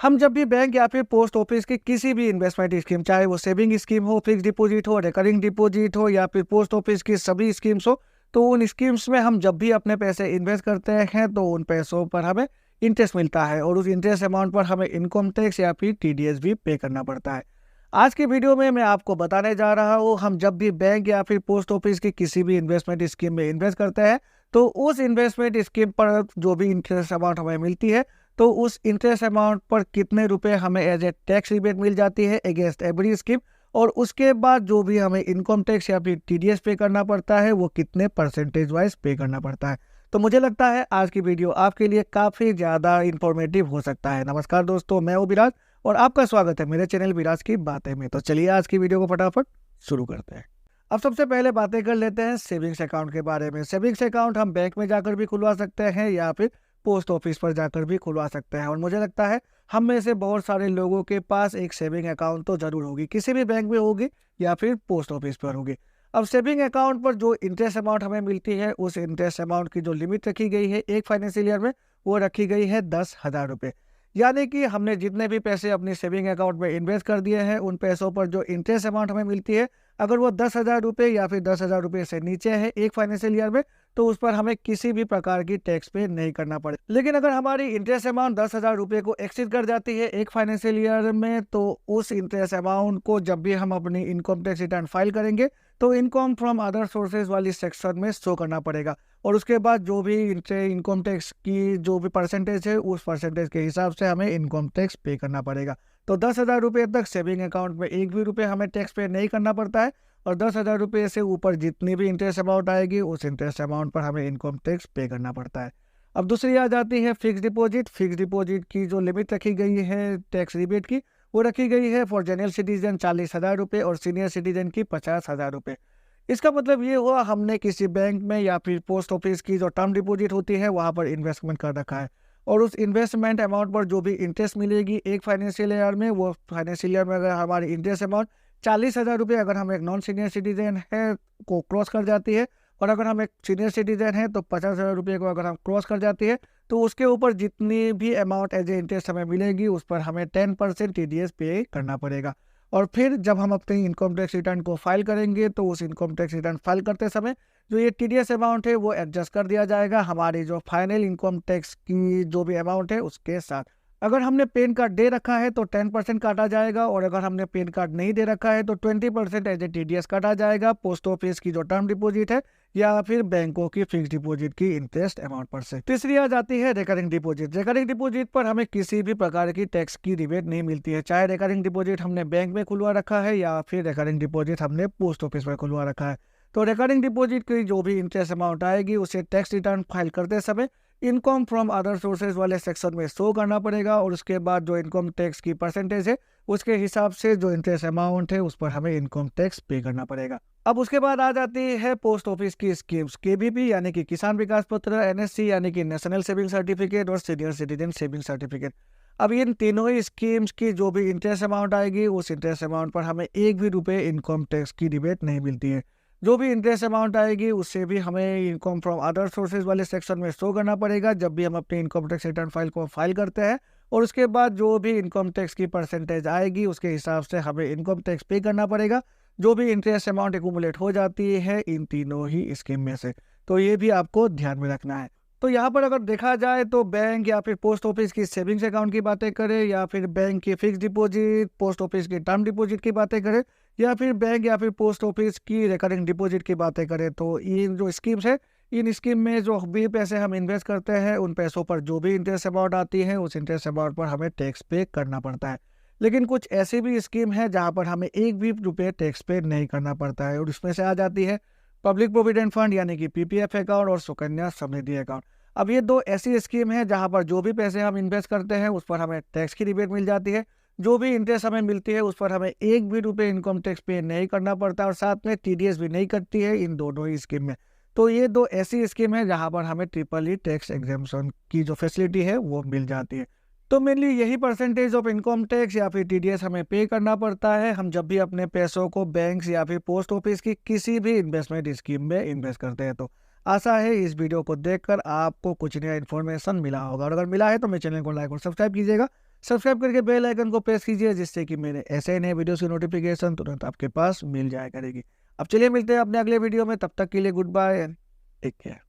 हम जब भी बैंक या फिर पोस्ट ऑफिस की किसी भी इन्वेस्टमेंट स्कीम, चाहे वो सेविंग स्कीम हो, फिक्स डिपॉजिट हो, रिकरिंग डिपॉजिट हो या फिर पोस्ट ऑफिस की सभी स्कीम्स हो, तो उन स्कीम्स में हम जब भी अपने पैसे इन्वेस्ट करते हैं तो उन पैसों पर हमें इंटरेस्ट मिलता है और उस इंटरेस्ट अमाउंट पर हमें इनकम टैक्स या फिर टीडीएस भी पे करना पड़ता है। आज की वीडियो में मैं आपको बताने जा रहा हूँ, हम जब भी बैंक या फिर पोस्ट ऑफिस की किसी भी इन्वेस्टमेंट स्कीम में इन्वेस्ट करते हैं तो उस इन्वेस्टमेंट स्कीम पर जो भी इंटरेस्ट अमाउंट हमें मिलती है, तो उस इंटरेस्ट अमाउंट पर कितने रुपए हमें एज ए टैक्स रिबेट मिल जाती है अगेंस्ट एवरी स्कीम, और उसके बाद जो भी हमें इनकम टैक्स या फिर टीडीएस पे करना पड़ता है वो कितने परसेंटेज वाइज पे करना पड़ता है। तो मुझे लगता है आज की वीडियो आपके लिए काफ़ी ज़्यादा इंफॉर्मेटिव हो सकता है। नमस्कार दोस्तों, मैं हूं विराज और आपका स्वागत है मेरे चैनल विराज की बातें में। तो चलिए आज की वीडियो को फटाफट शुरू करते हैं। अब सबसे पहले बातें कर लेते हैं सेविंग्स अकाउंट के बारे में। सेविंग्स अकाउंट हम बैंक में जाकर भी खुलवा सकते हैं या फिर पोस्ट ऑफिस पर जाकर भी खुलवा सकते हैं, और मुझे लगता है हम में से बहुत सारे लोगों के पास एक सेविंग अकाउंट तो जरूर होगी, किसी भी बैंक में होगी या फिर पोस्ट ऑफिस पर होगी। अब सेविंग अकाउंट पर जो इंटरेस्ट अमाउंट हमें मिलती है, उस इंटरेस्ट अमाउंट की जो लिमिट रखी गई है एक फाइनेंशियल ईयर में, वो रखी गई है 10,000 रुपये। यानी कि हमने जितने भी पैसे अपनी सेविंग अकाउंट में इन्वेस्ट कर दिए हैं, उन पैसों पर जो इंटरेस्ट अमाउंट हमें मिलती है, अगर वो 10,000 रुपये या फिर 10,000 रुपये से नीचे है एक फाइनेंशियल ईयर में, तो उस पर हमें किसी भी प्रकार की टैक्स पे नहीं करना पड़े। लेकिन अगर हमारी इंटरेस्ट अमाउंट 10,000 रुपये को एक्सीड कर जाती है एक फाइनेंशियल ईयर में, तो उस इंटरेस्ट अमाउंट को जब भी हम अपनी इनकम टैक्स रिटर्न फाइल करेंगे तो इनकम फ्रॉम अदर सोर्सेज वाली सेक्शन में शो करना पड़ेगा, और उसके बाद जो भी इनकम टैक्स की जो भी परसेंटेज है, उस परसेंटेज के हिसाब से हमें इनकम टैक्स पे करना पड़ेगा। तो 10,000 रुपये तक सेविंग अकाउंट में एक भी रुपये हमें टैक्स पे नहीं करना पड़ता है, और 10,000 रुपये से ऊपर जितनी भी इंटरेस्ट अमाउंट आएगी उस इंटरेस्ट अमाउंट पर हमें इनकम टैक्स पे करना पड़ता है। अब दूसरी आ जाती है फिक्स डिपॉजिट। फिक्स डिपॉजिट की जो लिमिट रखी गई है टैक्स रिबेट की, वो रखी गई है फॉर जनरल सिटीजन 40,000 रुपये और सीनियर सिटीजन की 50,000 रुपये। इसका मतलब ये हुआ हमने किसी बैंक में या फिर पोस्ट ऑफिस की जो टर्म डिपॉजिट होती है वहाँ पर इन्वेस्टमेंट कर रखा है, और उस इन्वेस्टमेंट अमाउंट पर जो भी इंटरेस्ट मिलेगी एक फाइनेंशियल ईयर में, वो फाइनेंशियल ईयर में अगर हमारी इंटरेस्ट अमाउंट 40,000 रुपये अगर हम एक नॉन सीनियर सिटीजन है को क्रॉस कर जाती है, और अगर हम एक सीनियर सिटीजन है तो 50,000 रुपये को अगर हम क्रॉस कर जाती है, तो उसके ऊपर जितनी भी अमाउंट एज ए इंटरेस्ट हमें मिलेगी उस पर हमें 10% टीडीएस पे करना पड़ेगा। और फिर जब हम अपनी इनकम टैक्स रिटर्न को फाइल करेंगे तो उस इनकम टैक्स रिटर्न फाइल करते समय जो ये टीडीएस अमाउंट है वो एडजस्ट कर दिया जाएगा हमारी जो फाइनल इनकम टैक्स की जो भी अमाउंट है उसके साथ। अगर हमने पैन कार्ड दे रखा है तो 10% काटा जाएगा, और अगर हमने पैन कार्ड नहीं दे रखा है तो 20% एज ए टीडीएस काटा जाएगा पोस्ट ऑफिस की जो टर्म डिपॉजिट है या फिर बैंकों की फिक्स डिपॉजिट की इंटरेस्ट अमाउंट पर से। तीसरी आ जाती है रिकरिंग डिपॉजिट। रिकरिंग डिपॉजिट पर हमें किसी भी प्रकार की टैक्स की रिबेट नहीं मिलती है, चाहे रिकरिंग डिपॉजिट हमने बैंक में खुलवा रखा है या फिर रिकरिंग डिपॉजिट हमने पोस्ट ऑफिस में खुलवा रखा है। तो रिकरिंग डिपॉजिट की जो भी इंटरेस्ट अमाउंट आएगी उसे टैक्स रिटर्न फाइल करते समय इनकम फ्रॉम अदर सोर्सेज वाले सेक्शन में शो करना पड़ेगा, और उसके बाद जो इनकम टैक्स की परसेंटेज है उसके हिसाब से जो इंटरेस्ट अमाउंट है उस पर हमें इनकम टैक्स पे करना पड़ेगा। अब उसके बाद आ जाती है पोस्ट ऑफिस की स्कीम्स, केबीपी यानी कि किसान विकास पत्र, एनएससी यानी कि नेशनल सेविंग सर्टिफिकेट, और सीनियर सिटीजन सेविंग सर्टिफिकेट। अब इन तीनों ही स्कीम्स की जो भी इंटरेस्ट अमाउंट आएगी उस इंटरेस्ट अमाउंट पर हमें एक भी रुपये इनकम टैक्स की रिबेट नहीं मिलती है। जो भी इंटरेस्ट अमाउंट आएगी उससे भी हमें इनकम फ्रॉम अदर सोर्सेज वाले सेक्शन में शो करना पड़ेगा जब भी हम अपने इनकम टैक्स रिटर्न फाइल को फाइल करते हैं, और उसके बाद जो भी इनकम टैक्स की परसेंटेज आएगी उसके हिसाब से हमें इनकम टैक्स पे करना पड़ेगा, जो भी इंटरेस्ट अमाउंट एक्यूमुलेट हो जाती है इन तीनों ही स्कीम में से। तो ये भी आपको ध्यान में रखना है। तो यहाँ पर अगर देखा जाए तो बैंक या फिर पोस्ट ऑफिस की सेविंग्स अकाउंट की बातें करें, या फिर बैंक की फिक्स डिपॉजिट, पोस्ट ऑफिस की टर्म डिपॉजिट की बातें करें, या फिर बैंक या फिर पोस्ट ऑफिस की रिकरिंग डिपॉजिट की बातें करें, तो ये जो स्कीम्स है इन स्कीम में जो भी पैसे हम इन्वेस्ट करते हैं उन पैसों पर जो भी इंटरेस्ट अमाउंट आती है उस इंटरेस्ट अमाउंट पर हमें टैक्स पे करना पड़ता है। लेकिन कुछ ऐसी भी स्कीम है जहाँ पर हमें एक भी रुपये टैक्स पे नहीं करना पड़ता है, और उसमें से आ जाती है पब्लिक प्रोविडेंट फंड यानी कि पीपीएफ अकाउंट और सुकन्या समृद्धि अकाउंट। अब ये दो ऐसी स्कीम है जहाँ पर जो भी पैसे हम इन्वेस्ट करते हैं उस पर हमें टैक्स की रिबेट मिल जाती है, जो भी इंटरेस्ट हमें मिलती है उस पर हमें एक भी रुपये इनकम टैक्स पे नहीं करना पड़ता, और साथ में टीडीएस भी नहीं कटती है इन दोनों ही स्कीम में। तो ये दो ऐसी स्कीम है जहाँ पर हमें ट्रिपल ई टैक्स एग्जेम्पशन की जो फैसिलिटी है वो मिल जाती है। तो मेनली यही परसेंटेज ऑफ इनकम टैक्स या फिर टीडीएस हमें पे करना पड़ता है हम जब भी अपने पैसों को बैंक या फिर पोस्ट ऑफिस की किसी भी इन्वेस्टमेंट स्कीम में इन्वेस्ट करते हैं। तो आशा है इस वीडियो को देखकर आपको कुछ नया इन्फॉर्मेशन मिला होगा, और अगर मिला है तो मेरे चैनल को लाइक और सब्सक्राइब कीजिएगा सब्सक्राइब करके बेल आइकन को प्रेस कीजिए, जिससे कि मेरे ऐसे नए वीडियोस की नोटिफिकेशन तुरंत आपके पास मिल जाया करेगी। अब चलिए मिलते हैं अपने अगले वीडियो में, तब तक के लिए goodbye and take care.